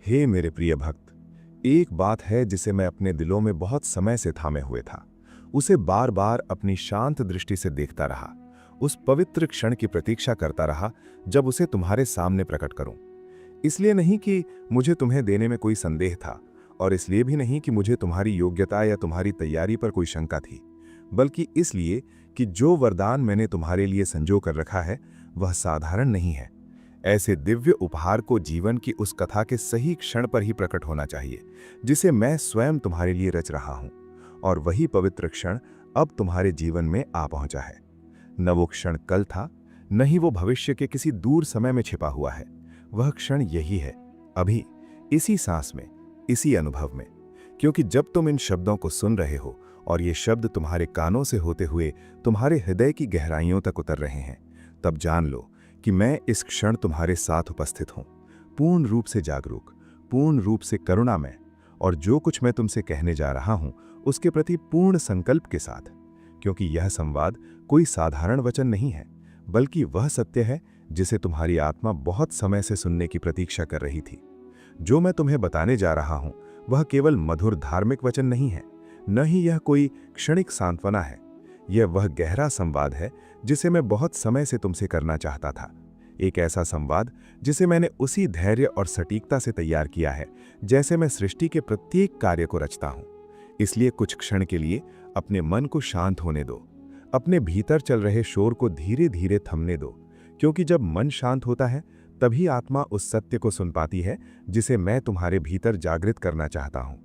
हे मेरे प्रिय भक्त, एक बात है जिसे मैं अपने दिलों में बहुत समय से थामे हुए था। उसे बार बार अपनी शांत दृष्टि से देखता रहा, उस पवित्र क्षण की प्रतीक्षा करता रहा जब उसे तुम्हारे सामने प्रकट करूं। इसलिए नहीं कि मुझे तुम्हें देने में कोई संदेह था, और इसलिए भी नहीं कि मुझे तुम्हारी योग्यता या तुम्हारी तैयारी पर कोई शंका थी, बल्कि इसलिए कि जो वरदान मैंने तुम्हारे लिए संजो कर रखा है वह साधारण नहीं है। ऐसे दिव्य उपहार को जीवन की उस कथा के सही क्षण पर ही प्रकट होना चाहिए जिसे मैं स्वयं तुम्हारे लिए रच रहा हूं, और वही पवित्र क्षण अब तुम्हारे जीवन में आ पहुंचा है। न वो क्षण कल था, न ही वो भविष्य के किसी दूर समय में छिपा हुआ है। वह क्षण यही है, अभी, इसी सांस में, इसी अनुभव में। क्योंकि जब तुम इन शब्दों को सुन रहे हो और ये शब्द तुम्हारे कानों से होते हुए तुम्हारे हृदय की गहराइयों तक उतर रहे हैं, तब जान लो कि मैं इस क्षण तुम्हारे साथ उपस्थित हूं, पूर्ण रूप से जागरूक, पूर्ण रूप से करुणामय, और जो कुछ मैं तुमसे कहने जा रहा हूं उसके प्रति पूर्ण संकल्प के साथ। क्योंकि यह संवाद कोई साधारण वचन नहीं है, बल्कि वह सत्य है जिसे तुम्हारी आत्मा बहुत समय से सुनने की प्रतीक्षा कर रही थी। जो मैं तुम्हें बताने जा रहा हूं वह केवल मधुर धार्मिक वचन नहीं है, न ही यह कोई क्षणिक सांत्वना है। यह वह गहरा संवाद है जिसे मैं बहुत समय से तुमसे करना चाहता था। एक ऐसा संवाद जिसे मैंने उसी धैर्य और सटीकता से तैयार किया है जैसे मैं सृष्टि के प्रत्येक कार्य को रचता हूं। इसलिए कुछ क्षण के लिए अपने मन को शांत होने दो, अपने भीतर चल रहे शोर को धीरे धीरे थमने दो, क्योंकि जब मन शांत होता है तभी आत्मा उस सत्य को सुन पाती है जिसे मैं तुम्हारे भीतर जागृत करना चाहता हूं।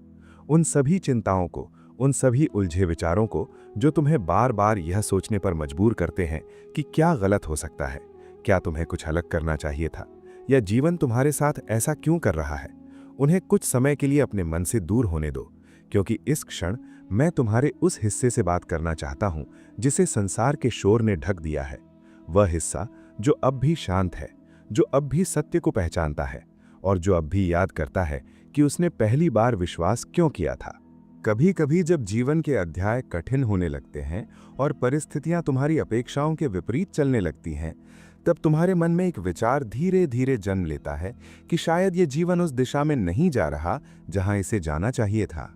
उन सभी चिंताओं को, उन सभी उलझे विचारों को जो तुम्हें बार बार यह सोचने पर मजबूर करते हैं कि क्या गलत हो सकता है, क्या तुम्हें कुछ अलग करना चाहिए था, या जीवन तुम्हारे साथ ऐसा क्यों कर रहा है, उन्हें कुछ समय के लिए अपने मन से दूर होने दो। क्योंकि इस क्षण मैं तुम्हारे उस हिस्से से बात करना चाहता हूं जिसे संसार के शोर ने ढक दिया है। वह हिस्सा जो अब भी शांत है, जो अब भी सत्य को पहचानता है, और जो अब भी याद करता है कि उसने पहली बार विश्वास क्यों किया था। कभी कभी जब जीवन के अध्याय कठिन होने लगते हैं और परिस्थितियां तुम्हारी अपेक्षाओं के विपरीत चलने लगती हैं, तब तुम्हारे मन में एक विचार धीरे धीरे जन्म लेता है कि शायद ये जीवन उस दिशा में नहीं जा रहा जहां इसे जाना चाहिए था।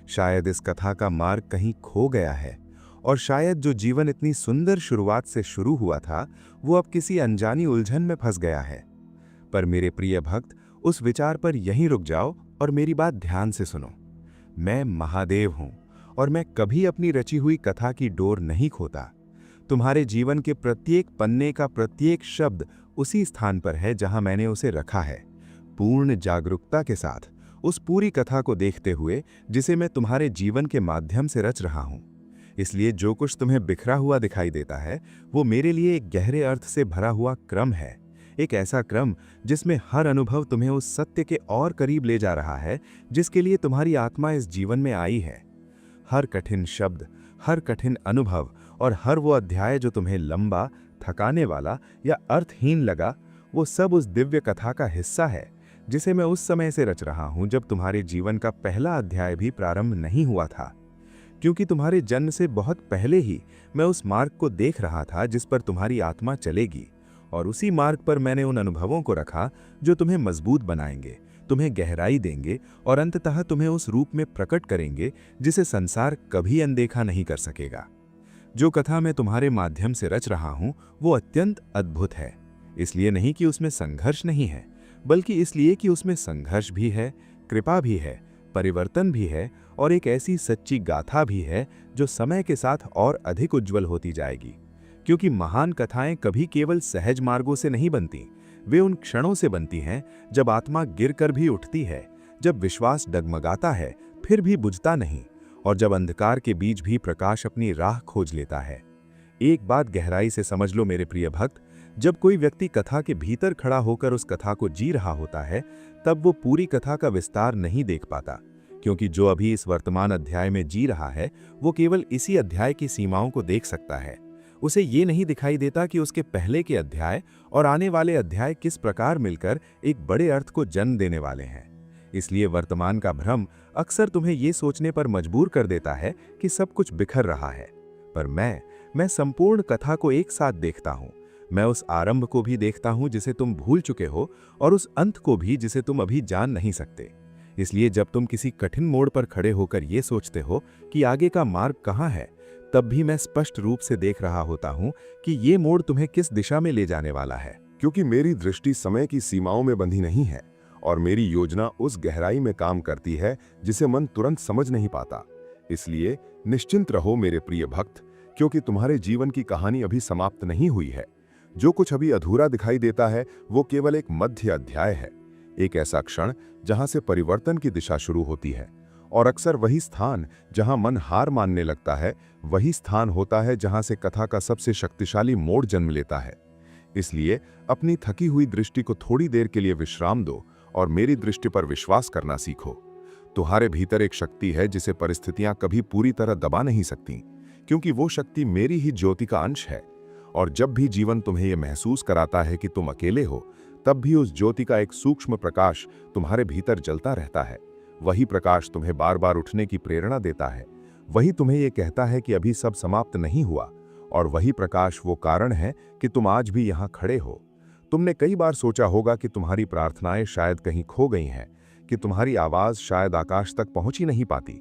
शायद इस कथा का मार्ग कहीं खो गया है, और शायद जो जीवन इतनी सुंदर शुरुआत से शुरू हुआ था वो अब किसी अनजानी उलझन में फंस गया है। पर मेरे प्रिय भक्त, उस विचार पर यहीं रुक जाओ और मेरी बात ध्यान से सुनो। मैं महादेव हूं, और मैं कभी अपनी रची हुई कथा की डोर नहीं खोता। तुम्हारे जीवन के प्रत्येक पन्ने का प्रत्येक शब्द उसी स्थान पर है जहां मैंने उसे रखा है, पूर्ण जागरूकता के साथ, उस पूरी कथा को देखते हुए जिसे मैं तुम्हारे जीवन के माध्यम से रच रहा हूं। इसलिए जो कुछ तुम्हें बिखरा हुआ दिखाई देता है वो मेरे लिए एक गहरे अर्थ से भरा हुआ क्रम है, एक ऐसा क्रम जिसमें हर अनुभव तुम्हें उस सत्य के और करीब ले जा रहा है जिसके लिए तुम्हारी आत्मा इस जीवन में आई है। हर कठिन शब्द, हर कठिन अनुभव और हर वो अध्याय जो तुम्हें लंबा, थकाने वाला या अर्थहीन लगा, वो सब उस दिव्य कथा का हिस्सा है जिसे मैं उस समय से रच रहा हूं जब तुम्हारे जीवन का पहला अध्याय भी प्रारंभ नहीं हुआ था। क्योंकि तुम्हारे जन्म से बहुत पहले ही मैं उस मार्ग को देख रहा था जिस पर तुम्हारी आत्मा चलेगी, और उसी मार्ग पर मैंने उन अनुभवों को रखा जो तुम्हें मजबूत बनाएंगे, तुम्हें गहराई देंगे और अंततः तुम्हें उस रूप में प्रकट करेंगे जिसे संसार कभी अनदेखा नहीं कर सकेगा। जो कथा मैं तुम्हारे माध्यम से रच रहा हूं वो अत्यंत अद्भुत है, इसलिए नहीं कि उसमें संघर्ष नहीं है, बल्कि इसलिए कि उसमें संघर्ष भी है, कृपा भी है, परिवर्तन भी है, और एक ऐसी सच्ची गाथा भी है जो समय के साथ और अधिक उज्जवल होती जाएगी। क्योंकि महान कथाएं कभी केवल सहज मार्गों से नहीं बनती, वे उन क्षणों से बनती हैं जब आत्मा गिरकर भी उठती है, जब विश्वास डगमगाता है फिर भी बुझता नहीं, और जब अंधकार के बीच भी प्रकाश अपनी राह खोज लेता है। एक बात गहराई से समझ लो मेरे प्रिय भक्त, जब कोई व्यक्ति कथा के भीतर खड़ा होकर उस कथा को जी रहा होता है तब वो पूरी कथा का विस्तार नहीं देख पाता, क्योंकि जो अभी इस वर्तमान अध्याय में जी रहा है वो केवल इसी अध्याय की सीमाओं को देख सकता है। उसे ये नहीं दिखाई देता कि उसके पहले के अध्याय और आने वाले अध्याय किस प्रकार मिलकर एक बड़े अर्थ को जन्म देने वाले हैं। इसलिए वर्तमान का भ्रम अक्सर तुम्हें ये सोचने पर मजबूर कर देता है कि सब कुछ बिखर रहा है। पर मैं संपूर्ण कथा को एक साथ देखता हूँ। मैं उस आरंभ को भी देखता हूं जिसे तुम भूल चुके हो और उस अंत को भी जिसे तुम अभी जान नहीं सकते। इसलिए जब तुम किसी कठिन मोड़ पर खड़े होकर ये सोचते हो कि आगे का मार्ग कहाँ है, तब भी मैं स्पष्ट रूप से देख रहा होता हूं कि ये मोड़ तुम्हें किस दिशा में ले जाने वाला है। क्योंकि मेरी दृष्टि समय की सीमाओं में बंधी नहीं है और मेरी योजना उस गहराई में काम करती है जिसे मन तुरंत समझ नहीं पाता। इसलिए निश्चिंत रहो मेरे प्रिय भक्त, क्योंकि तुम्हारे जीवन की कहानी अभी समाप्त नहीं हुई है। जो कुछ अभी अधूरा दिखाई देता है वो केवल एक मध्य अध्याय है, एक ऐसा क्षण जहां से परिवर्तन की दिशा शुरू होती है। और अक्सर वही स्थान जहां मन हार मानने लगता है, वही स्थान होता है जहां से कथा का सबसे शक्तिशाली मोड़ जन्म लेता है। इसलिए अपनी थकी हुई दृष्टि को थोड़ी देर के लिए विश्राम दो और मेरी दृष्टि पर विश्वास करना सीखो। तुम्हारे भीतर एक शक्ति है जिसे परिस्थितियां कभी पूरी तरह दबा नहीं सकती, क्योंकि वो शक्ति मेरी ही ज्योति का अंश है। और जब भी जीवन तुम्हें यह महसूस कराता है कि तुम अकेले हो, तब भी उस ज्योति का एक सूक्ष्म प्रकाश तुम्हारे भीतर जलता रहता है। वही प्रकाश तुम्हें बार बार उठने की प्रेरणा देता है। वही तुम्हें यह कहता है कि अभी सब समाप्त नहीं हुआ। और वही प्रकाश वो कारण है कि तुम आज भी यहाँ खड़े हो। तुमने कई बार सोचा होगा कि तुम्हारी प्रार्थनाएं शायद कहीं खो गई हैं, कि तुम्हारी आवाज शायद आकाश तक पहुंच ही नहीं पाती।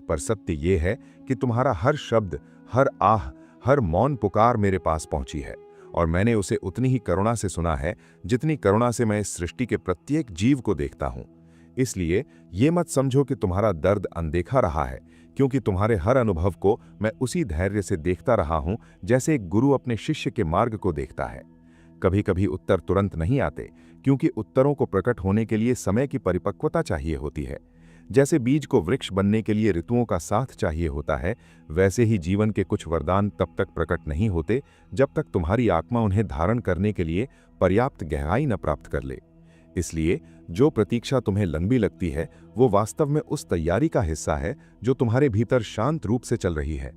पर सत्य ये है कि तुम्हारा हर शब्द, हर आह, हर मौन पुकार मेरे पास पहुंची है, और मैंने उसे उतनी ही करुणा से सुना है जितनी करुणा से मैं इस सृष्टि के प्रत्येक जीव को देखता हूं। इसलिए ये मत समझो कि तुम्हारा दर्द अनदेखा रहा है, क्योंकि तुम्हारे हर अनुभव को मैं उसी धैर्य से देखता रहा हूं जैसे एक गुरु अपने शिष्य के मार्ग को देखता है। कभी कभी उत्तर तुरंत नहीं आते, क्योंकि उत्तरों को प्रकट होने के लिए समय की परिपक्वता चाहिए होती है। जैसे बीज को वृक्ष बनने के लिए ऋतुओं का साथ चाहिए होता है, वैसे ही जीवन के कुछ वरदान तब तक प्रकट नहीं होते जब तक तुम्हारी आत्मा उन्हें धारण करने के लिए पर्याप्त गहराई न प्राप्त कर ले। इसलिए जो प्रतीक्षा तुम्हें लंबी लगती है, वो वास्तव में उस तैयारी का हिस्सा है जो तुम्हारे भीतर शांत रूप से चल रही है।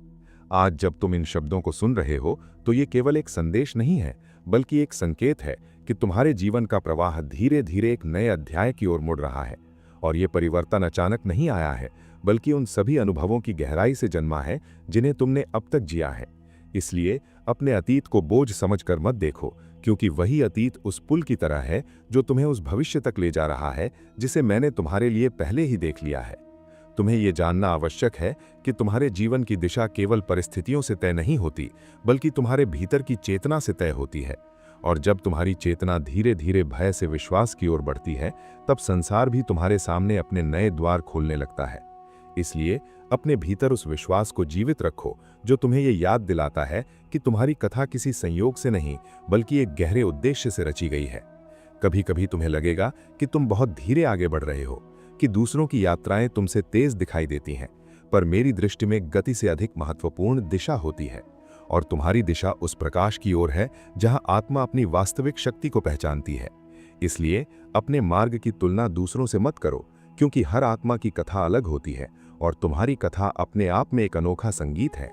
आज जब तुम इन शब्दों को सुन रहे हो, तो ये केवल एक संदेश नहीं है, बल्कि एक संकेत है कि तुम्हारे जीवन का प्रवाह धीरे धीरे एक नए अध्याय की ओर मुड़ रहा है। और ये परिवर्तन अचानक नहीं आया है, बल्कि उन सभी अनुभवों की गहराई से जन्मा है जिन्हें तुमने अब तक जिया है। इसलिए अपने अतीत को बोझ समझकर मत देखो, क्योंकि वही अतीत उस पुल की तरह है जो तुम्हें उस भविष्य तक ले जा रहा है जिसे मैंने तुम्हारे लिए पहले ही देख लिया है। तुम्हें यह जानना आवश्यक है कि तुम्हारे जीवन की दिशा केवल परिस्थितियों से तय नहीं होती, बल्कि तुम्हारे भीतर की चेतना से तय होती है। और जब तुम्हारी चेतना धीरे धीरे भय से विश्वास की ओर बढ़ती है, तब संसार भी तुम्हारे सामने अपने नए द्वार खोलने लगता है। इसलिए अपने भीतर उस विश्वास को जीवित रखो जो तुम्हें यह याद दिलाता है कि तुम्हारी कथा किसी संयोग से नहीं, बल्कि एक गहरे उद्देश्य से रची गई है। कभी कभी तुम्हें लगेगा कि तुम बहुत धीरे आगे बढ़ रहे हो, कि दूसरों की यात्राएं तुमसे तेज दिखाई देती हैं, पर मेरी दृष्टि में गति से अधिक महत्वपूर्ण दिशा होती है। और तुम्हारी दिशा उस प्रकाश की ओर है जहां आत्मा अपनी वास्तविक शक्ति को पहचानती है। इसलिए अपने मार्ग की तुलना दूसरों से मत करो, क्योंकि हर आत्मा की कथा अलग होती है और तुम्हारी कथा अपने आप में एक अनोखा संगीत है।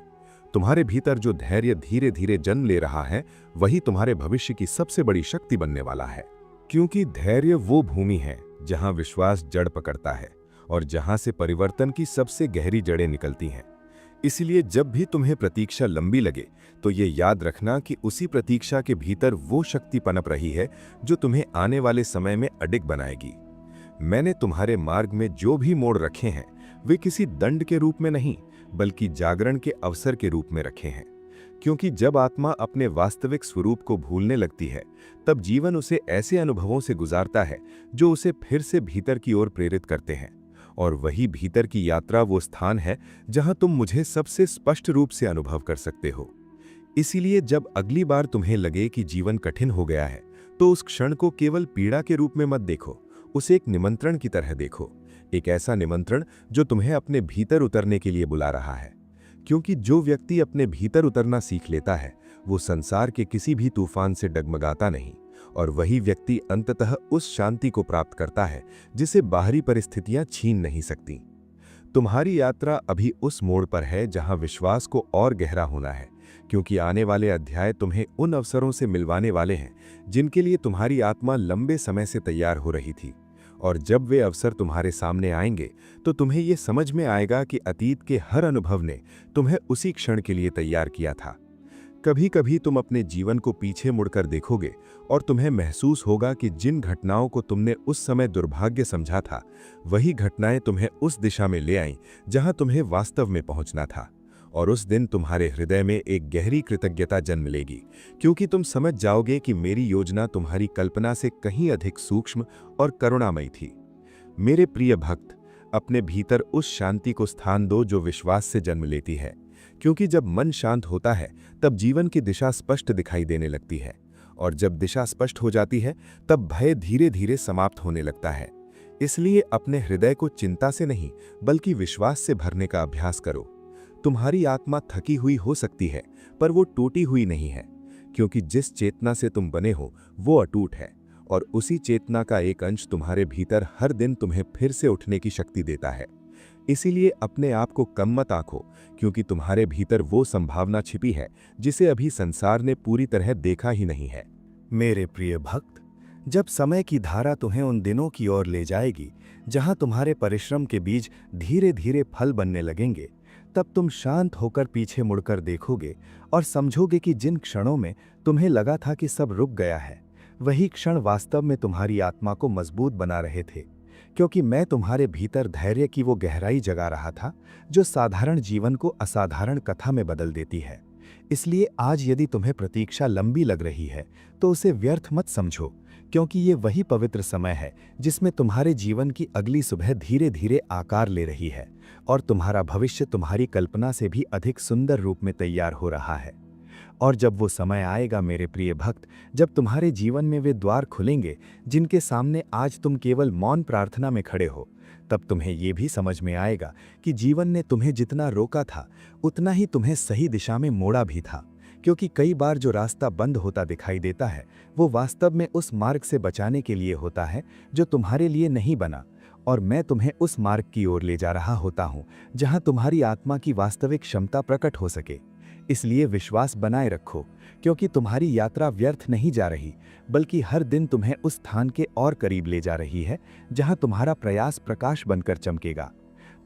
तुम्हारे भीतर जो धैर्य धीरे धीरे जन्म ले रहा है, वही तुम्हारे भविष्य की सबसे बड़ी शक्ति बनने वाला है। क्योंकि धैर्य वो भूमि है जहां विश्वास जड़ पकड़ता है और जहां से परिवर्तन की सबसे गहरी जड़ें निकलती हैं। इसलिए जब भी तुम्हें प्रतीक्षा लंबी लगे, तो ये याद रखना कि उसी प्रतीक्षा के भीतर वो शक्ति पनप रही है जो तुम्हें आने वाले समय में अडिग बनाएगी। मैंने तुम्हारे मार्ग में जो भी मोड़ रखे हैं, वे किसी दंड के रूप में नहीं, बल्कि जागरण के अवसर के रूप में रखे हैं। क्योंकि जब आत्मा अपने वास्तविक स्वरूप को भूलने लगती है, तब जीवन उसे ऐसे अनुभवों से गुजारता है जो उसे फिर से भीतर की ओर प्रेरित करते हैं। और वही भीतर की यात्रा वो स्थान है जहां तुम मुझे सबसे स्पष्ट रूप से अनुभव कर सकते हो। इसीलिए जब अगली बार तुम्हें लगे कि जीवन कठिन हो गया है, तो उस क्षण को केवल पीड़ा के रूप में मत देखो, उसे एक निमंत्रण की तरह देखो। एक ऐसा निमंत्रण जो तुम्हें अपने भीतर उतरने के लिए बुला रहा है। क्योंकि जो व्यक्ति अपने भीतर उतरना सीख लेता है, वो संसार के किसी भी तूफान से डगमगाता नहीं, और वही व्यक्ति अंततः उस शांति को प्राप्त करता है जिसे बाहरी परिस्थितियां छीन नहीं सकती। तुम्हारी यात्रा अभी उस मोड़ पर है जहां विश्वास को और गहरा होना है, क्योंकि आने वाले अध्याय तुम्हें उन अवसरों से मिलवाने वाले हैं जिनके लिए तुम्हारी आत्मा लंबे समय से तैयार हो रही थी। और जब वे अवसर तुम्हारे सामने आएंगे, तो तुम्हें ये समझ में आएगा कि अतीत के हर अनुभव ने तुम्हें उसी क्षण के लिए तैयार किया था। कभी कभी तुम अपने जीवन को पीछे मुड़कर देखोगे और तुम्हें महसूस होगा कि जिन घटनाओं को तुमने उस समय दुर्भाग्य समझा था, वही घटनाएं तुम्हें उस दिशा में ले आईं जहां तुम्हें वास्तव में पहुंचना था। और उस दिन तुम्हारे हृदय में एक गहरी कृतज्ञता जन्म लेगी, क्योंकि तुम समझ जाओगे कि मेरी योजना तुम्हारी कल्पना से कहीं अधिक सूक्ष्म और करुणामयी थी। मेरे प्रिय भक्त, अपने भीतर उस शांति को स्थान दो जो विश्वास से जन्म लेती है, क्योंकि जब मन शांत होता है तब जीवन की दिशा स्पष्ट दिखाई देने लगती है, और जब दिशा स्पष्ट हो जाती है तब भय धीरे धीरे समाप्त होने लगता है। इसलिए अपने हृदय को चिंता से नहीं बल्कि विश्वास से भरने का अभ्यास करो। तुम्हारी आत्मा थकी हुई हो सकती है, पर वो टूटी हुई नहीं है, क्योंकि जिस चेतना से तुम बने हो वो अटूट है, और उसी चेतना का एक अंश तुम्हारे भीतर हर दिन तुम्हें फिर से उठने की शक्ति देता है। इसीलिए अपने आप को कम मत आंको, क्योंकि तुम्हारे भीतर वो संभावना छिपी है जिसे अभी संसार ने पूरी तरह देखा ही नहीं है। मेरे प्रिय भक्त, जब समय की धारा तुम्हें उन दिनों की ओर ले जाएगी जहां तुम्हारे परिश्रम के बीज धीरे धीरे फल बनने लगेंगे, तब तुम शांत होकर पीछे मुड़कर देखोगे और समझोगे कि जिन क्षणों में तुम्हें लगा था कि सब रुक गया है, वही क्षण वास्तव में तुम्हारी आत्मा को मजबूत बना रहे थे, क्योंकि मैं तुम्हारे भीतर धैर्य की वो गहराई जगा रहा था जो साधारण जीवन को असाधारण कथा में बदल देती है। इसलिए आज यदि तुम्हें प्रतीक्षा लंबी लग रही है तो उसे व्यर्थ मत समझो, क्योंकि ये वही पवित्र समय है जिसमें तुम्हारे जीवन की अगली सुबह धीरे धीरे आकार ले रही है और तुम्हारा भविष्य तुम्हारी कल्पना से भी अधिक सुंदर रूप में तैयार हो रहा है। और जब वो समय आएगा मेरे प्रिय भक्त, जब तुम्हारे जीवन में वे द्वार खुलेंगे जिनके सामने आज तुम केवल मौन प्रार्थना में खड़े हो, तब तुम्हें ये भी समझ में आएगा कि जीवन ने तुम्हें जितना रोका था उतना ही तुम्हें सही दिशा में मोड़ा भी था, क्योंकि कई बार जो रास्ता बंद होता दिखाई देता है वो वास्तव में उस मार्ग से बचाने के लिए होता है जो तुम्हारे लिए नहीं बना, और मैं तुम्हें उस मार्ग की ओर ले जा रहा होता हूँ जहाँ तुम्हारी आत्मा की वास्तविक क्षमता प्रकट हो सके। इसलिए विश्वास बनाए रखो, क्योंकि तुम्हारी यात्रा व्यर्थ नहीं जा रही, बल्कि हर दिन तुम्हें उस स्थान के और करीब ले जा रही है जहां तुम्हारा प्रयास प्रकाश बनकर चमकेगा।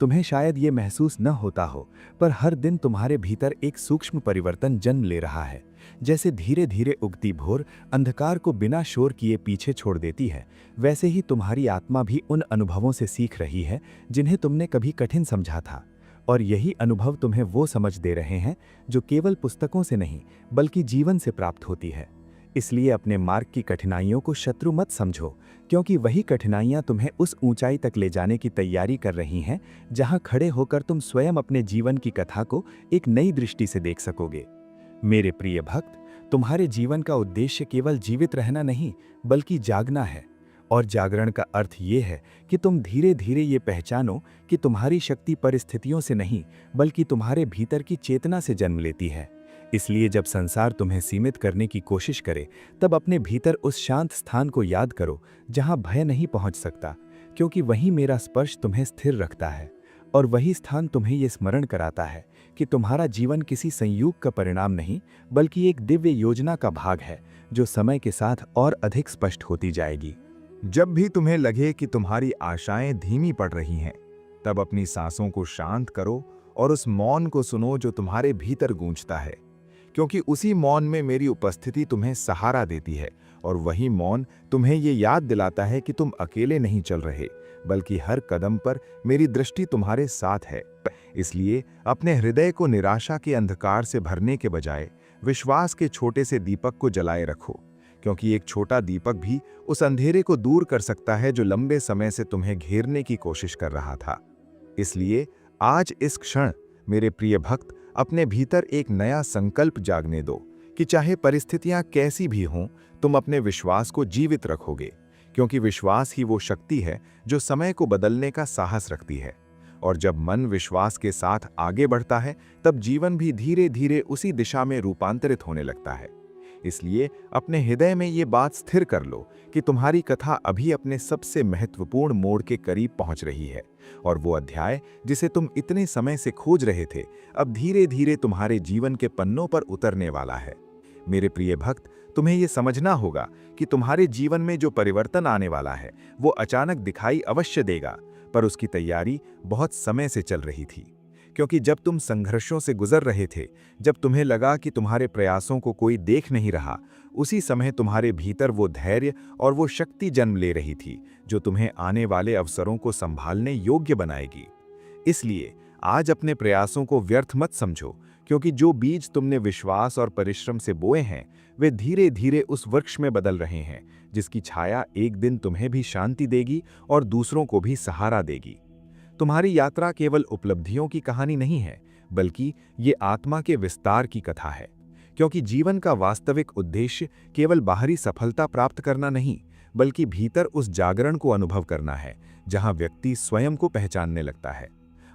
तुम्हें शायद ये महसूस न होता हो, पर हर दिन तुम्हारे भीतर एक सूक्ष्म परिवर्तन जन्म ले रहा है। जैसे धीरे धीरे उगती भोर अंधकार को बिना शोर किए पीछे छोड़ देती है, वैसे ही तुम्हारी आत्मा भी उन अनुभवों से सीख रही है जिन्हें तुमने कभी कठिन समझा था। और यही अनुभव तुम्हें वो समझ दे रहे हैं जो केवल पुस्तकों से नहीं बल्कि जीवन से प्राप्त होती है। इसलिए अपने मार्ग की कठिनाइयों को शत्रु मत समझो, क्योंकि वही कठिनाइयां तुम्हें उस ऊंचाई तक ले जाने की तैयारी कर रही हैं जहां खड़े होकर तुम स्वयं अपने जीवन की कथा को एक नई दृष्टि से देख सकोगे। मेरे प्रिय भक्त, तुम्हारे जीवन का उद्देश्य केवल जीवित रहना नहीं बल्कि जागना है। और जागरण का अर्थ ये है कि तुम धीरे धीरे ये पहचानो कि तुम्हारी शक्ति परिस्थितियों से नहीं बल्कि तुम्हारे भीतर की चेतना से जन्म लेती है। इसलिए जब संसार तुम्हें सीमित करने की कोशिश करे, तब अपने भीतर उस शांत स्थान को याद करो जहां भय नहीं पहुंच सकता, क्योंकि वहीं मेरा स्पर्श तुम्हें स्थिर रखता है। और वही स्थान तुम्हें ये स्मरण कराता है कि तुम्हारा जीवन किसी संयोग का परिणाम नहीं बल्कि एक दिव्य योजना का भाग है जो समय के साथ और अधिक स्पष्ट होती जाएगी। जब भी तुम्हें लगे कि तुम्हारी आशाएं धीमी पड़ रही हैं, तब अपनी सांसों को शांत करो और उस मौन को सुनो जो तुम्हारे भीतर गूंजता है, क्योंकि उसी मौन में मेरी उपस्थिति तुम्हें सहारा देती है, और वही मौन तुम्हें ये याद दिलाता है कि तुम अकेले नहीं चल रहे, बल्कि हर कदम पर मेरी दृष्टि तुम्हारे साथ है। इसलिए अपने हृदय को निराशा के अंधकार से भरने के बजाय विश्वास के छोटे से दीपक को जलाए रखो, क्योंकि एक छोटा दीपक भी उस अंधेरे को दूर कर सकता है जो लंबे समय से तुम्हें घेरने की कोशिश कर रहा था। इसलिए आज इस क्षण मेरे प्रिय भक्त, अपने भीतर एक नया संकल्प जागने दो कि चाहे परिस्थितियां कैसी भी हों, तुम अपने विश्वास को जीवित रखोगे, क्योंकि विश्वास ही वो शक्ति है जो समय को बदलने का साहस रखती है। और जब मन विश्वास के साथ आगे बढ़ता है, तब जीवन भी धीरे धीरे उसी दिशा में रूपांतरित होने लगता है। इसलिए अपने हृदय में ये बात स्थिर कर लो कि तुम्हारी कथा अभी अपने सबसे महत्वपूर्ण मोड़ के करीब पहुंच रही है, और वो अध्याय जिसे तुम इतने समय से खोज रहे थे अब धीरे धीरे तुम्हारे जीवन के पन्नों पर उतरने वाला है। मेरे प्रिय भक्त, तुम्हें ये समझना होगा कि तुम्हारे जीवन में जो परिवर्तन आने वाला है वो अचानक दिखाई अवश्य देगा, पर उसकी तैयारी बहुत समय से चल रही थी, क्योंकि जब तुम संघर्षों से गुजर रहे थे, जब तुम्हें लगा कि तुम्हारे प्रयासों को कोई देख नहीं रहा, उसी समय तुम्हारे भीतर वो धैर्य और वो शक्ति जन्म ले रही थी जो तुम्हें आने वाले अवसरों को संभालने योग्य बनाएगी। इसलिए आज अपने प्रयासों को व्यर्थ मत समझो, क्योंकि जो बीज तुमने विश्वास और परिश्रम से बोए हैं वे धीरे धीरे उस वृक्ष में बदल रहे हैं जिसकी छाया एक दिन तुम्हें भी शांति देगी और दूसरों को भी सहारा देगी। तुम्हारी यात्रा केवल उपलब्धियों की कहानी नहीं है, बल्कि ये आत्मा के विस्तार की कथा है। क्योंकि जीवन का वास्तविक उद्देश्य केवल बाहरी सफलता प्राप्त करना नहीं, बल्कि भीतर उस जागरण को अनुभव करना है जहां व्यक्ति स्वयं को पहचानने लगता है।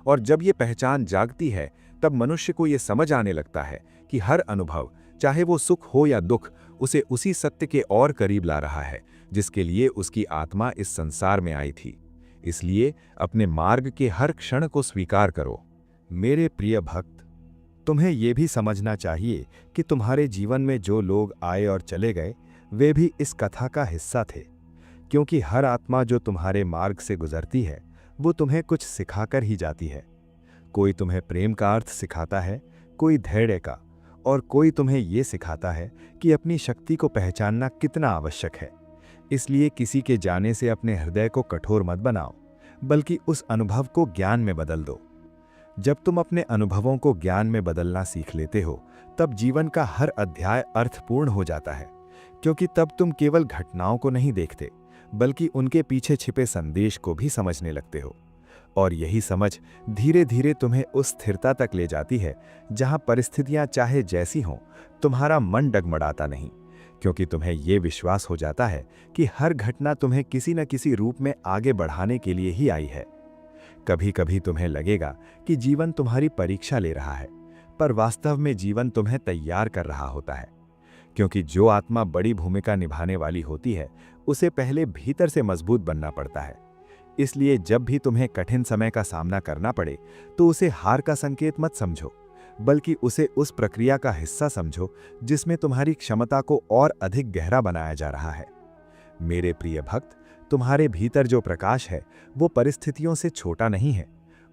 और जब ये पहचान जागती है, तब मनुष्य को ये समझ आने लगता है कि हर अनुभव, चाहे वो सुख हो या दुख, उसे उसी सत्य के और करीब ला रहा है जिसके लिए उसकी आत्मा इस संसार में आई थी। इसलिए अपने मार्ग के हर क्षण को स्वीकार करो। मेरे प्रिय भक्त, तुम्हें यह भी समझना चाहिए कि तुम्हारे जीवन में जो लोग आए और चले गए वे भी इस कथा का हिस्सा थे, क्योंकि हर आत्मा जो तुम्हारे मार्ग से गुजरती है वो तुम्हें कुछ सिखाकर ही जाती है। कोई तुम्हें प्रेम का अर्थ सिखाता है, कोई धैर्य का, और कोई तुम्हें ये सिखाता है कि अपनी शक्ति को पहचानना कितना आवश्यक है। इसलिए किसी के जाने से अपने हृदय को कठोर मत बनाओ, बल्कि उस अनुभव को ज्ञान में बदल दो। जब तुम अपने अनुभवों को ज्ञान में बदलना सीख लेते हो, तब जीवन का हर अध्याय अर्थपूर्ण हो जाता है, क्योंकि तब तुम केवल घटनाओं को नहीं देखते, बल्कि उनके पीछे छिपे संदेश को भी समझने लगते हो। और यही समझ धीरे धीरे तुम्हें उस स्थिरता तक ले जाती है जहां परिस्थितियां चाहे जैसी हों, तुम्हारा मन डगमगाता नहीं, क्योंकि तुम्हें ये विश्वास हो जाता है कि हर घटना तुम्हें किसी न किसी रूप में आगे बढ़ाने के लिए ही आई है। कभी कभी तुम्हें लगेगा कि जीवन तुम्हारी परीक्षा ले रहा है, पर वास्तव में जीवन तुम्हें तैयार कर रहा होता है, क्योंकि जो आत्मा बड़ी भूमिका निभाने वाली होती है उसे पहले भीतर से मजबूत बनना पड़ता है। इसलिए जब भी तुम्हें कठिन समय का सामना करना पड़े तो उसे हार का संकेत मत समझो, बल्कि उसे उस प्रक्रिया का हिस्सा समझो जिसमें तुम्हारी क्षमता को और अधिक गहरा बनाया जा रहा है। मेरे प्रिय भक्त, तुम्हारे भीतर जो प्रकाश है वो परिस्थितियों से छोटा नहीं है,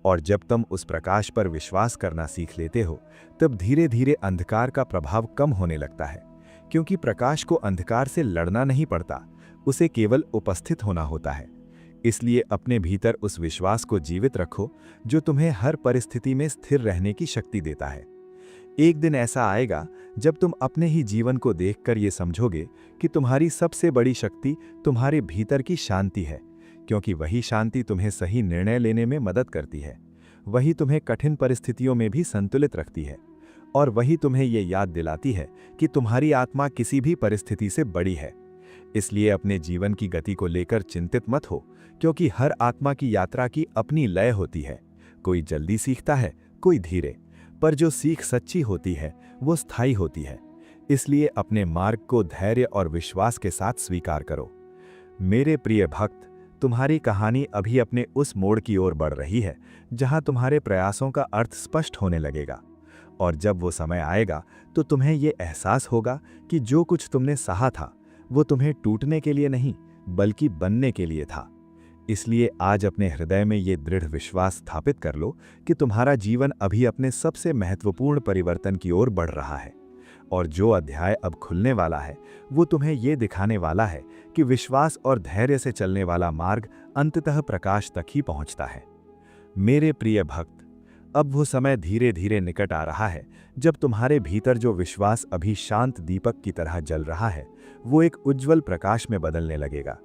और जब तुम उस प्रकाश पर विश्वास करना सीख लेते हो, तब धीरे धीरे अंधकार का प्रभाव कम होने लगता है, क्योंकि प्रकाश को अंधकार से लड़ना नहीं पड़ता, उसे केवल उपस्थित होना होता है। इसलिए अपने भीतर उस विश्वास को जीवित रखो जो तुम्हें हर परिस्थिति में स्थिर रहने की शक्ति देता है। एक दिन ऐसा आएगा जब तुम अपने ही जीवन को देखकर ये समझोगे कि तुम्हारी सबसे बड़ी शक्ति तुम्हारे भीतर की शांति है, क्योंकि वही शांति तुम्हें सही निर्णय लेने में मदद करती है, वही तुम्हें कठिन परिस्थितियों में भी संतुलित रखती है, और वही तुम्हें ये याद दिलाती है कि तुम्हारी आत्मा किसी भी परिस्थिति से बड़ी है। इसलिए अपने जीवन की गति को लेकर चिंतित मत हो, क्योंकि हर आत्मा की यात्रा की अपनी लय होती है। कोई जल्दी सीखता है, कोई धीरे, पर जो सीख सच्ची होती है वो स्थायी होती है। इसलिए अपने मार्ग को धैर्य और विश्वास के साथ स्वीकार करो। मेरे प्रिय भक्त, तुम्हारी कहानी अभी अपने उस मोड़ की ओर बढ़ रही है जहां तुम्हारे प्रयासों का अर्थ स्पष्ट होने लगेगा, और जब वो समय आएगा तो तुम्हें ये एहसास होगा कि जो कुछ तुमने सहा था वो तुम्हें टूटने के लिए नहीं, बल्कि बनने के लिए था। इसलिए आज अपने हृदय में ये दृढ़ विश्वास स्थापित कर लो कि तुम्हारा जीवन अभी अपने सबसे महत्वपूर्ण परिवर्तन की ओर बढ़ रहा है, और जो अध्याय अब खुलने वाला है वो तुम्हें ये दिखाने वाला है कि विश्वास और धैर्य से चलने वाला मार्ग अंततः प्रकाश तक ही पहुंचता है। मेरे प्रिय भक्त, अब वो समय धीरे धीरे निकट आ रहा है जब तुम्हारे भीतर जो विश्वास अभी शांत दीपक की तरह जल रहा है वो एक उज्जवल प्रकाश में बदलने लगेगा,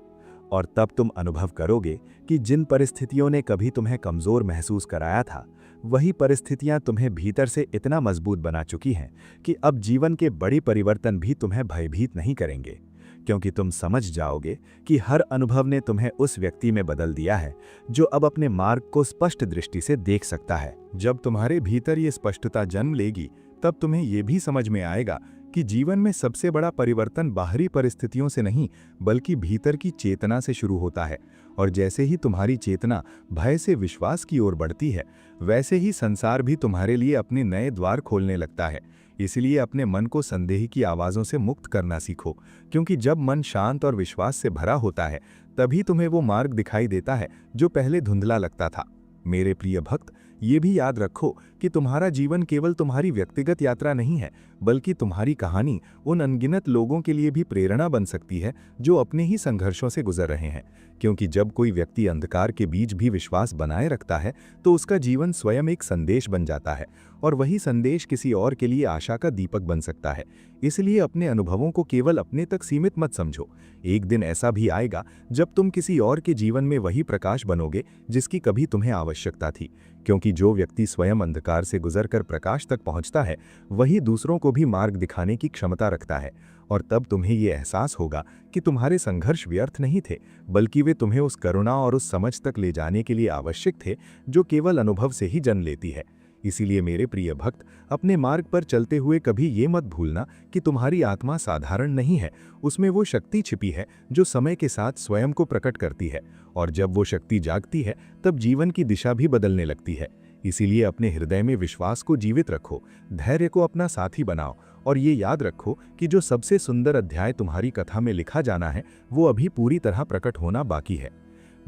और तब तुम अनुभव करोगे कि जिन परिस्थितियों ने कभी तुम्हें कमजोर महसूस कराया था, वही परिस्थितियां तुम्हें भीतर से इतना मजबूत बना चुकी हैं कि अब जीवन के बड़ी परिवर्तन भी तुम्हें भयभीत नहीं करेंगे, क्योंकि तुम समझ जाओगे कि हर अनुभव ने तुम्हें उस व्यक्ति में बदल दिया है जो अब अपने मार्ग को स्पष्ट दृष्टि से देख सकता है। जब तुम्हारे भीतर ये स्पष्टता जन्म लेगी, तब तुम्हें ये भी समझ में आएगा कि जीवन में सबसे बड़ा परिवर्तन बाहरी परिस्थितियों से नहीं, बल्कि भीतर की चेतना से शुरू होता है। और जैसे ही तुम्हारी चेतना भय से विश्वास की ओर बढ़ती है, वैसे ही संसार भी तुम्हारे लिए अपने नए द्वार खोलने लगता है। इसलिए अपने मन को संदेह की आवाज़ों से मुक्त करना सीखो, क्योंकि जब मन शांत और विश्वास से भरा होता है तभी तुम्हें वो मार्ग दिखाई देता है जो पहले धुंधला लगता था। मेरे प्रिय भक्त, ये भी याद रखो कि तुम्हारा जीवन केवल तुम्हारी व्यक्तिगत यात्रा नहीं है, बल्कि तुम्हारी कहानी उन अनगिनत लोगों के लिए भी प्रेरणा बन सकती है जो अपने ही संघर्षों से गुजर रहे हैं। क्योंकि जब कोई व्यक्ति अंधकार के बीच भी विश्वास बनाए रखता है तो उसका जीवन स्वयं एक संदेश बन जाता है, और वही संदेश किसी और के लिए आशा का दीपक बन सकता है। इसलिए अपने अनुभवों को केवल अपने तक सीमित मत समझो। एक दिन ऐसा भी आएगा जब तुम किसी और के जीवन में वही प्रकाश बनोगे जिसकी कभी तुम्हें आवश्यकता थी। क्योंकि जो व्यक्ति स्वयं अंधकार से गुजरकर प्रकाश तक पहुंचता है, वही दूसरों को भी मार्ग दिखाने की क्षमता रखता है। और तब तुम्हें ये एहसास होगा कि तुम्हारे संघर्ष व्यर्थ नहीं थे, बल्कि वे तुम्हें उस करुणा और उस समझ तक ले जाने के लिए आवश्यक थे जो केवल अनुभव से ही जन्म लेती है। इसीलिए मेरे प्रिय भक्त, अपने मार्ग पर चलते हुए कभी ये मत भूलना कि तुम्हारी आत्मा साधारण नहीं है। उसमें वो शक्ति छिपी है जो समय के साथ स्वयं को प्रकट करती है, और जब वो शक्ति जागती है तब जीवन की दिशा भी बदलने लगती है। इसीलिए अपने हृदय में विश्वास को जीवित रखो, धैर्य को अपना साथी बनाओ, और ये याद रखो कि जो सबसे सुंदर अध्याय तुम्हारी कथा में लिखा जाना है वो अभी पूरी तरह प्रकट होना बाकी है।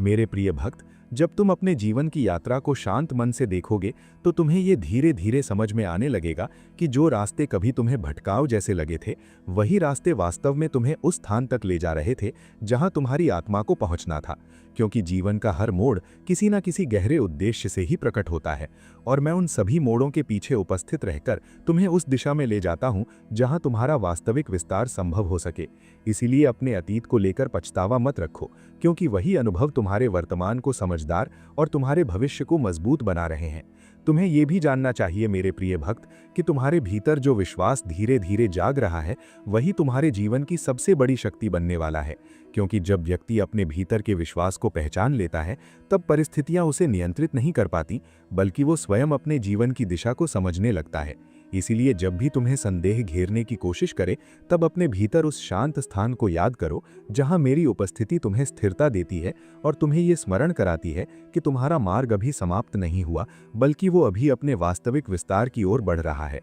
मेरे प्रिय भक्त, जब तुम अपने जीवन की यात्रा को शांत मन से देखोगे तो तुम्हें ये धीरे धीरे समझ में आने लगेगा कि जो रास्ते कभी तुम्हें भटकाव जैसे लगे थे, वही रास्ते वास्तव में तुम्हें उस स्थान तक ले जा रहे थे जहां तुम्हारी आत्मा को पहुंचना था। क्योंकि जीवन का हर मोड़ किसी न किसी गहरे उद्देश्य से ही प्रकट होता है, और मैं उन सभी मोड़ों के पीछे उपस्थित रहकर तुम्हें उस दिशा में ले जाता हूं जहां तुम्हारा वास्तविक विस्तार संभव हो सके। इसीलिए अपने अतीत को लेकर पछतावा मत रखो, क्योंकि वही अनुभव तुम्हारे वर्तमान को समझदार और तुम्हारे भविष्य को मजबूत बना रहे हैं। तुम्हें यह भी जानना चाहिए मेरे प्रिय भक्त कि तुम्हारे भीतर जो विश्वास धीरे धीरे जाग रहा है, वही तुम्हारे जीवन की सबसे बड़ी शक्ति बनने वाला है। क्योंकि जब व्यक्ति अपने भीतर के विश्वास को पहचान लेता है, तब परिस्थितियां उसे नियंत्रित नहीं कर पाती, बल्कि वो स्वयं अपने जीवन की दिशा को समझने लगता है। इसीलिए जब भी तुम्हें संदेह घेरने की कोशिश करे, तब अपने भीतर उस शांत स्थान को याद करो जहां मेरी उपस्थिति तुम्हें स्थिरता देती है और तुम्हें ये स्मरण कराती है कि तुम्हारा मार्ग अभी समाप्त नहीं हुआ, बल्कि वो अभी अपने वास्तविक विस्तार की ओर बढ़ रहा है।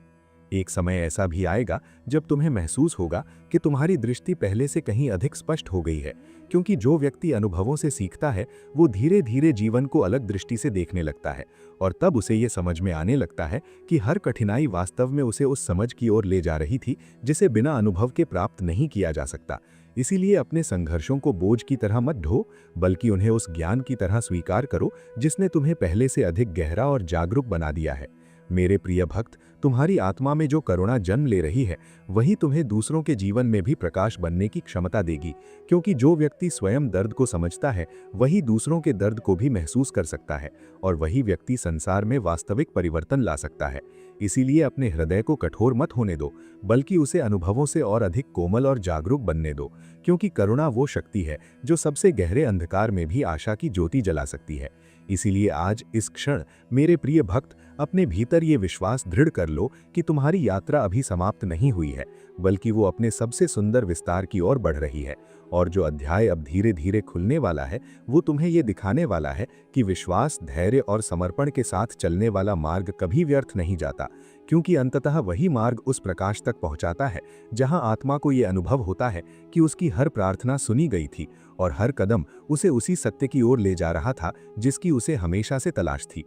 एक समय ऐसा भी आएगा जब तुम्हें महसूस होगा कि तुम्हारी दृष्टि पहले से कहीं अधिक स्पष्ट हो गई है, क्योंकि जो व्यक्ति अनुभवों से सीखता है वो धीरे धीरे जीवन को अलग दृष्टि से देखने लगता है, और तब उसे ये समझ में आने लगता है कि हर कठिनाई वास्तव में उसे उस समझ की ओर ले जा रही थी जिसे बिना अनुभव के प्राप्त नहीं किया जा सकता। इसीलिए अपने संघर्षों को बोझ की तरह मत ढो, बल्कि उन्हें उस ज्ञान की तरह स्वीकार करो जिसने तुम्हें पहले से अधिक गहरा और जागरूक बना दिया है। मेरे प्रिय भक्त, तुम्हारी आत्मा में जो करुणा जन्म ले रही है, वही तुम्हें दूसरों के जीवन में भी प्रकाश बनने की क्षमता देगी। क्योंकि जो व्यक्ति स्वयं दर्द को समझता है, वही दूसरों के दर्द को भी महसूस कर सकता है, और वही व्यक्ति संसार में वास्तविक परिवर्तन ला सकता है। इसीलिए अपने हृदय को कठोर मत होने दो, बल्कि उसे अनुभवों से और अधिक कोमल और जागरूक बनने दो। क्योंकि करुणा वो शक्ति है जो सबसे गहरे अंधकार में भी आशा की ज्योति जला सकती है। इसीलिए आज इस क्षण मेरे प्रिय भक्त, अपने भीतर ये विश्वास दृढ़ कर लो कि तुम्हारी यात्रा अभी समाप्त नहीं हुई है, बल्कि वो अपने सबसे सुंदर विस्तार की ओर बढ़ रही है। और जो अध्याय अब धीरे धीरे खुलने वाला है, वो तुम्हें ये दिखाने वाला है कि विश्वास, धैर्य और समर्पण के साथ चलने वाला मार्ग कभी व्यर्थ नहीं जाता। क्योंकि अंततः वही मार्ग उस प्रकाश तक पहुंचाता है जहां आत्मा को ये अनुभव होता है कि उसकी हर प्रार्थना सुनी गई थी, और हर कदम उसे उसी सत्य की ओर ले जा रहा था जिसकी उसे हमेशा से तलाश थी।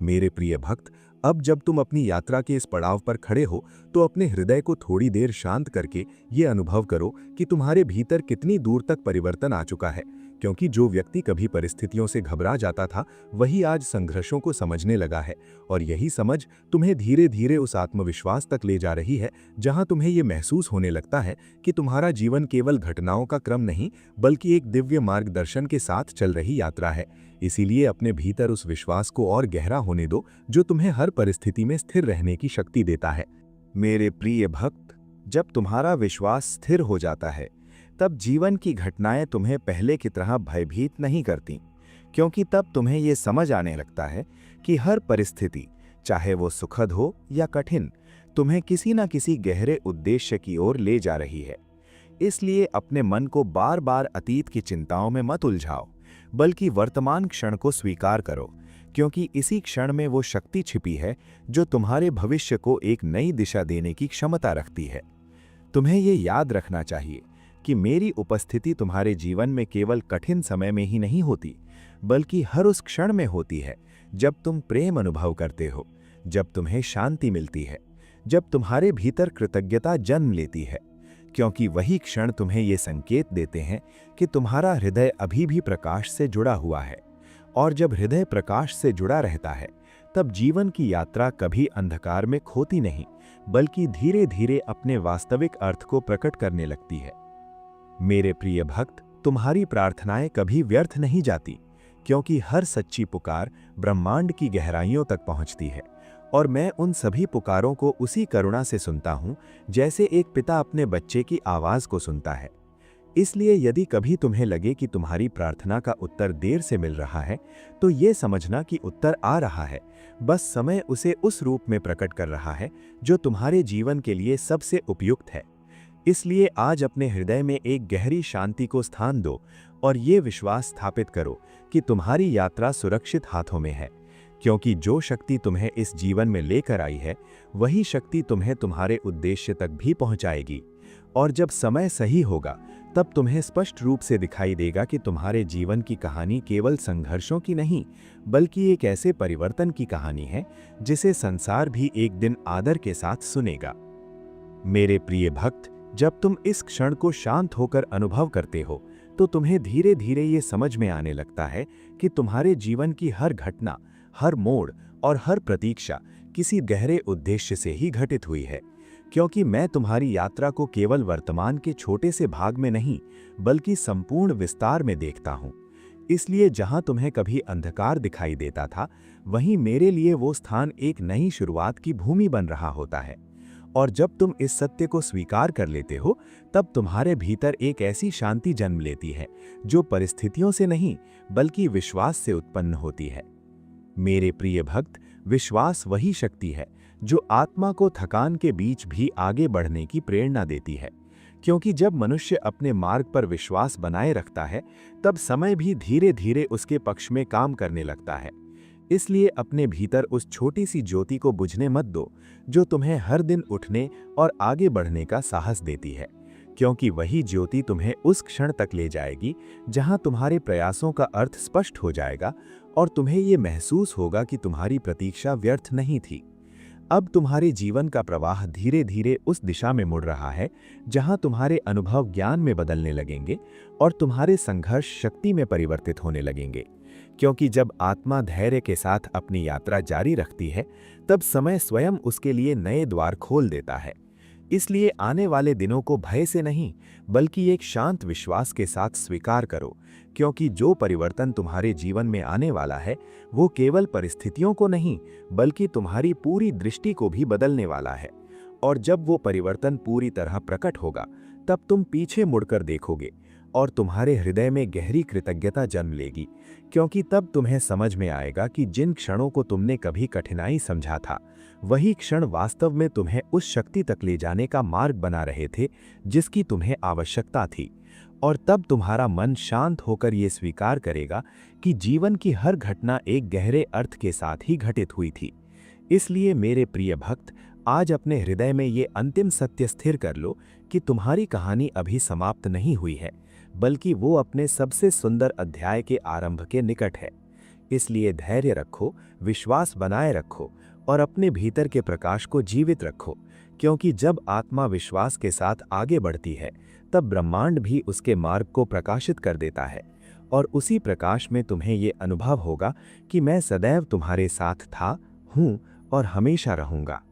मेरे प्रिय भक्त, अब जब तुम अपनी यात्रा के इस पड़ाव पर खड़े हो, तो अपने हृदय को थोड़ी देर शांत करके ये अनुभव करो कि तुम्हारे भीतर कितनी दूर तक परिवर्तन आ चुका है। क्योंकि जो व्यक्ति कभी परिस्थितियों से घबरा जाता था, वही आज संघर्षों को समझने लगा है, और यही समझ तुम्हें धीरे धीरे उस आत्मविश्वास तक ले जा रही है जहां तुम्हें ये महसूस होने लगता है कि तुम्हारा जीवन केवल घटनाओं का क्रम नहीं, बल्कि एक दिव्य मार्गदर्शन के साथ चल रही यात्रा है। इसीलिए अपने भीतर उस विश्वास को और गहरा होने दो जो तुम्हें हर परिस्थिति में स्थिर रहने की शक्ति देता है। मेरे प्रिय भक्त, जब तुम्हारा विश्वास स्थिर हो जाता है, तब जीवन की घटनाएं तुम्हें पहले की तरह भयभीत नहीं करती, क्योंकि तब तुम्हें ये समझ आने लगता है कि हर परिस्थिति, चाहे वो सुखद हो या कठिन, तुम्हें किसी न किसी गहरे उद्देश्य की ओर ले जा रही है। इसलिए अपने मन को बार बार अतीत की चिंताओं में मत उलझाओ, बल्कि वर्तमान क्षण को स्वीकार करो, क्योंकि इसी क्षण में वो शक्ति छिपी है जो तुम्हारे भविष्य को एक नई दिशा देने की क्षमता रखती है। तुम्हें ये याद रखना चाहिए कि मेरी उपस्थिति तुम्हारे जीवन में केवल कठिन समय में ही नहीं होती, बल्कि हर उस क्षण में होती है जब तुम प्रेम अनुभव करते हो, जब तुम्हें शांति मिलती है, जब तुम्हारे भीतर कृतज्ञता जन्म लेती है, क्योंकि वही क्षण तुम्हें ये संकेत देते हैं कि तुम्हारा हृदय अभी भी प्रकाश से जुड़ा हुआ है। और जब हृदय प्रकाश से जुड़ा रहता है, तब जीवन की यात्रा कभी अंधकार में खोती नहीं, बल्कि धीरे धीरे अपने वास्तविक अर्थ को प्रकट करने लगती है। मेरे प्रिय भक्त, तुम्हारी प्रार्थनाएं कभी व्यर्थ नहीं जाती, क्योंकि हर सच्ची पुकार ब्रह्मांड की गहराइयों तक पहुंचती है। और मैं उन सभी पुकारों को उसी करुणा से सुनता हूं जैसे एक पिता अपने बच्चे की आवाज को सुनता है। इसलिए यदि कभी तुम्हें लगे कि तुम्हारी प्रार्थना का उत्तर देर से मिल रहा है, तो ये समझना कि उत्तर आ रहा है, बस समय उसे उस रूप में प्रकट कर रहा है जो तुम्हारे जीवन के लिए सबसे उपयुक्त है। इसलिए आज अपने हृदय में एक गहरी शांति को स्थान दो और ये विश्वास स्थापित करो कि तुम्हारी यात्रा सुरक्षित हाथों में है, क्योंकि जो शक्ति तुम्हें इस जीवन में लेकर आई है, वही शक्ति तुम्हें तुम्हारे उद्देश्य तक भी पहुंचाएगी। और जब समय सही होगा, तब तुम्हें स्पष्ट रूप से दिखाई देगा कि तुम्हारे जीवन की कहानी केवल संघर्षों की नहीं, बल्कि एक ऐसे परिवर्तन की कहानी है जिसे संसार भी एक दिन आदर के साथ सुनेगा। मेरे प्रिय भक्त, जब तुम इस क्षण को शांत होकर अनुभव करते हो, तो तुम्हें धीरे धीरे ये समझ में आने लगता है कि तुम्हारे जीवन की हर घटना, हर मोड़ और हर प्रतीक्षा किसी गहरे उद्देश्य से ही घटित हुई है। क्योंकि मैं तुम्हारी यात्रा को केवल वर्तमान के छोटे से भाग में नहीं, बल्कि संपूर्ण विस्तार में देखता हूं। इसलिए जहां तुम्हें कभी अंधकार दिखाई देता था, वहीं मेरे लिए वो स्थान एक नई शुरुआत की भूमि बन रहा होता है। और जब तुम इस सत्य को स्वीकार कर लेते हो, तब तुम्हारे भीतर एक ऐसी शांति जन्म लेती है जो परिस्थितियों से नहीं, बल्कि विश्वास से उत्पन्न होती है। मेरे प्रिय भक्त, विश्वास वही शक्ति है जो आत्मा को थकान के बीच भी आगे बढ़ने की प्रेरणा देती है। क्योंकि जब मनुष्य अपने मार्ग पर विश्वास बनाए रखता है, तब समय भी धीरे धीरे उसके पक्ष में काम करने लगता है। इसलिए अपने भीतर उस छोटी सी ज्योति को बुझने मत दो, जो तुम्हें हर दिन उठने और आगे बढ़ने का साहस देती है। क्योंकि वही ज्योति तुम्हें उस क्षण तक ले जाएगी जहां तुम्हारे प्रयासों का अर्थ स्पष्ट हो जाएगा और तुम्हें ये महसूस होगा कि तुम्हारी प्रतीक्षा व्यर्थ नहीं थी। अब तुम्हारे जीवन का प्रवाह धीरे धीरे उस दिशा में मुड़ रहा है जहां तुम्हारे अनुभव ज्ञान में बदलने लगेंगे और तुम्हारे संघर्ष शक्ति में परिवर्तित होने लगेंगे। क्योंकि जब आत्मा धैर्य के साथ अपनी यात्रा जारी रखती है, तब समय स्वयं उसके लिए नए द्वार खोल देता है। इसलिए आने वाले दिनों को भय से नहीं, बल्कि एक शांत विश्वास के साथ स्वीकार करो, क्योंकि जो परिवर्तन तुम्हारे जीवन में आने वाला है, वो केवल परिस्थितियों को नहीं, बल्कि तुम्हारी पूरी दृष्टि को भी बदलने वाला है। और जब वो परिवर्तन पूरी तरह प्रकट होगा, तब तुम पीछे मुड़कर देखोगे और तुम्हारे हृदय में गहरी कृतज्ञता जन्म लेगी, क्योंकि तब तुम्हें समझ में आएगा कि जिन क्षणों को तुमने कभी कठिनाई समझा था, वही क्षण वास्तव में तुम्हें उस शक्ति तक ले जाने का मार्ग बना रहे थे जिसकी तुम्हें आवश्यकता थी। और तब तुम्हारा मन शांत होकर ये स्वीकार करेगा कि जीवन की हर घटना एक गहरे अर्थ के साथ ही घटित हुई थी। इसलिए मेरे प्रिय भक्त, आज अपने हृदय में ये अंतिम सत्य स्थिर कर लो कि तुम्हारी कहानी अभी समाप्त नहीं हुई है, बल्कि वो अपने सबसे सुंदर अध्याय के आरंभ के निकट है। इसलिए धैर्य रखो, विश्वास बनाए रखो और अपने भीतर के प्रकाश को जीवित रखो, क्योंकि जब आत्मा विश्वास के साथ आगे बढ़ती है, तब ब्रह्मांड भी उसके मार्ग को प्रकाशित कर देता है। और उसी प्रकाश में तुम्हें ये अनुभव होगा कि मैं सदैव तुम्हारे साथ था, हूँ और हमेशा रहूँगा।